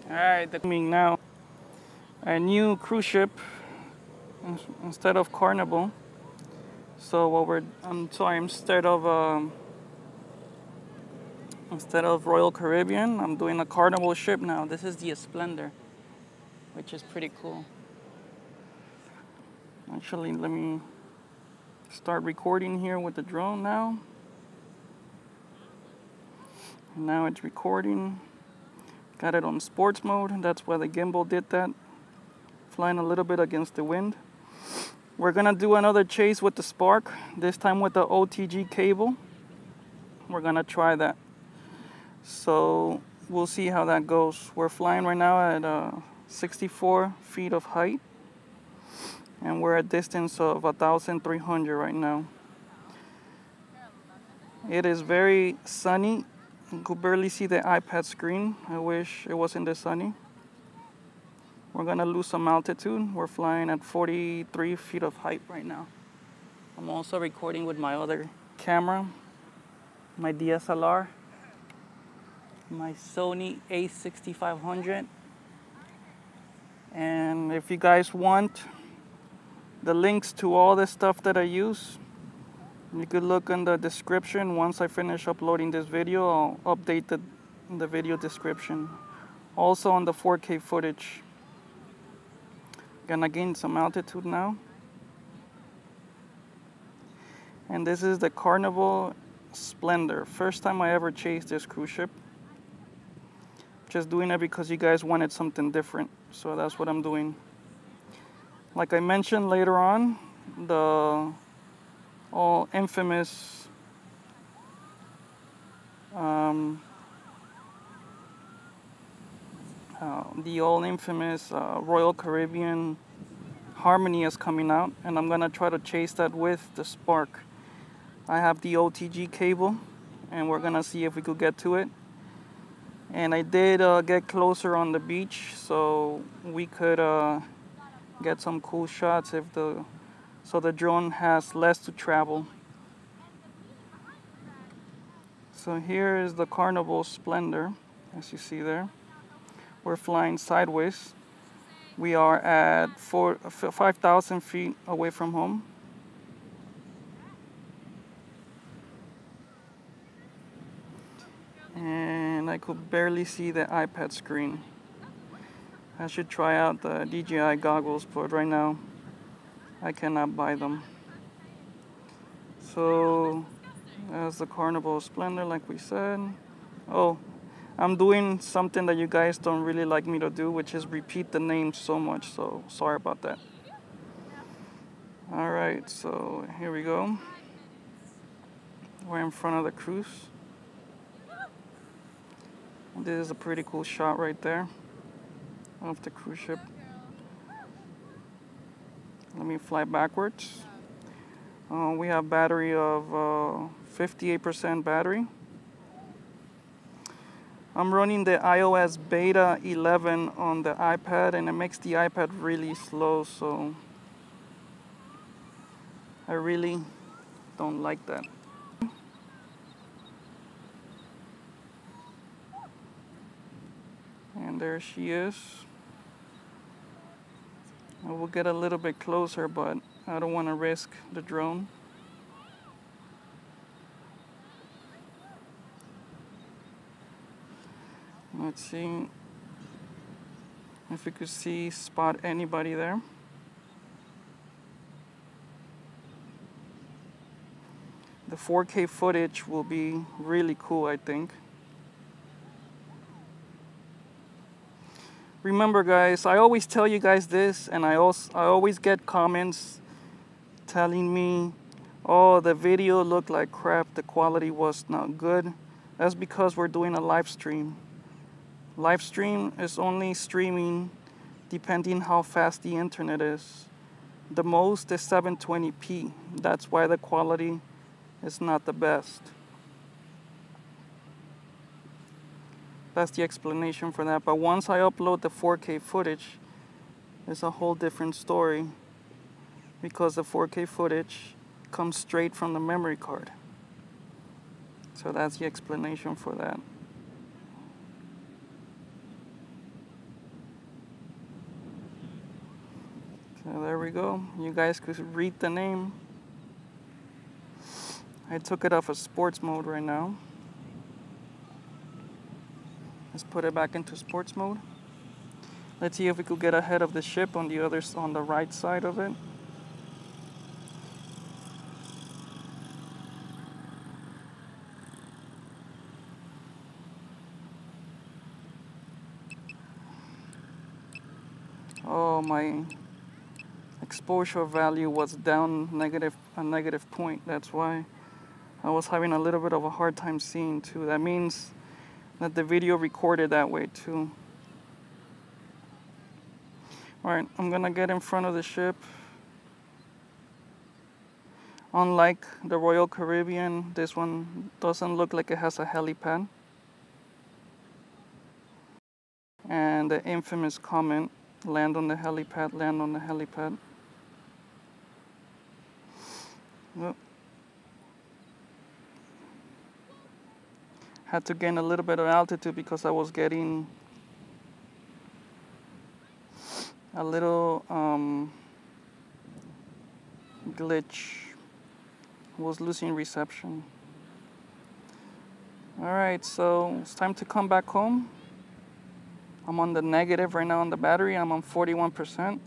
Alright, the coming now a new cruise ship instead of Carnival. So what I'm sorry, instead of Royal Caribbean, I'm doing a Carnival ship now. This is the Splendor, which is pretty cool. Actually, let me start recording here with the drone now. Now it's recording. Got it on sports mode. That's why the gimbal did that. Flying a little bit against the wind. We're gonna do another chase with the Spark, this time with the OTG cable. We're gonna try that. So we'll see how that goes. We're flying right now at 64 feet of height. And we're at a distance of 1,300 right now. It is very sunny. You could barely see the iPad screen. I wish it wasn't this sunny. We're gonna lose some altitude. We're flying at 43 feet of height right now. I'm also recording with my other camera, my DSLR, my Sony a6500. And if you guys want the links to all the stuff that I use, you could look in the description. Once I finish uploading this video, I'll update the video description. Also on the 4K footage. Gonna gain some altitude now. And this is the Carnival Splendor. First time I ever chased this cruise ship. Just doing it because you guys wanted something different. So that's what I'm doing. Like I mentioned later on, the all infamous Royal Caribbean Harmony is coming out, and I'm gonna try to chase that with the Spark. I have the OTG cable, and we're gonna see if we could get to it. And I did get closer on the beach, so we could get some cool shots so the drone has less to travel. So here is the Carnival Splendor, as you see there. We're flying sideways. We are at 5,000 feet away from home. And I could barely see the iPad screen. I should try out the DJI goggles, but right now I cannot buy them. So that's the Carnival Splendor, like we said. Oh, I'm doing something that you guys don't really like me to do, which is repeat the names so much, so sorry about that. Alright, so here we go. We're in front of the cruise. This is a pretty cool shot right there of the cruise ship. Let me fly backwards. We have battery of 58% battery. I'm running the iOS beta 11 on the iPad, and it makes the iPad really slow, so I really don't like that. And there she is. I will get a little bit closer, but I don't want to risk the drone. Let's see if we could spot anybody there. The 4K footage will be really cool, I think. Remember, guys, I always tell you guys this, and I always get comments telling me, oh, the video looked like crap, the quality was not good. That's because we're doing a live stream. Live stream is only streaming depending how fast the internet is. The most is 720p. That's why the quality is not the best. That's the explanation for that. But once I upload the 4K footage, it's a whole different story, because the 4K footage comes straight from the memory card. So that's the explanation for that. So there we go. You guys could read the name. I took it off of sports mode right now. Let's put it back into sports mode. Let's see if we could get ahead of the ship on the right side of it. Oh, my exposure value was down a negative point. That's why I was having a little bit of a hard time seeing too. That means that the video recorded that way too. Alright, I'm gonna get in front of the ship. Unlike the Royal Caribbean, this one doesn't look like it has a helipad. And the infamous comment, land on the helipad, land on the helipad. Well, had to gain a little bit of altitude because I was getting a little glitch. I was losing reception. Alright, so it's time to come back home. I'm on the negative right now on the battery. I'm on 41%.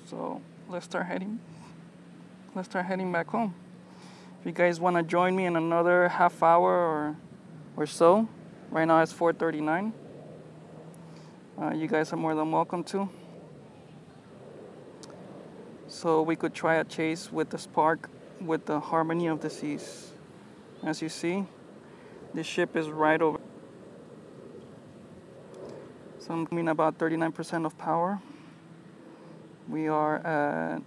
So let's start heading back home. If you guys want to join me in another half hour or so, right now it's 4:39. You guys are more than welcome to. So we could try a chase with the Spark with the Harmony of the Seas. As you see, the ship is right over. So I'm getting about 39% of power. We are at,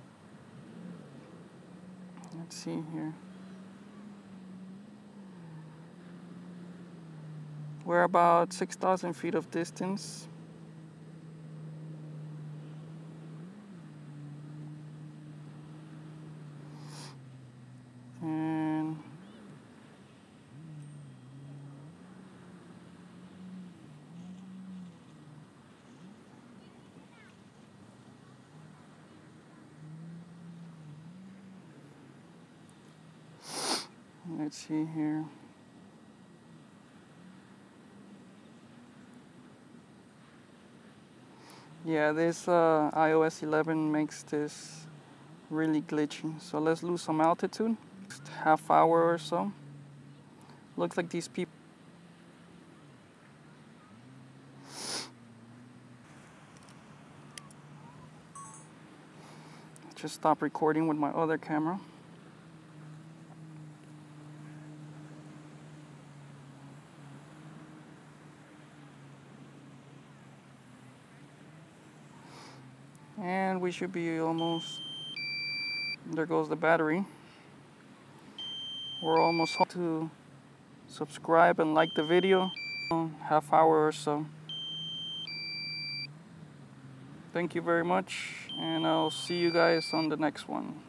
let's see here. We're about 6,000 feet of distance. And let's see here. Yeah, this iOS 11 makes this really glitchy. So let's lose some altitude. Next half hour or so. Looks like these people. Just stop recording with my other camera. And we should be almost, there goes the battery. We're almost home. To subscribe and like the video. Half hour or so. Thank you very much, and I'll see you guys on the next one.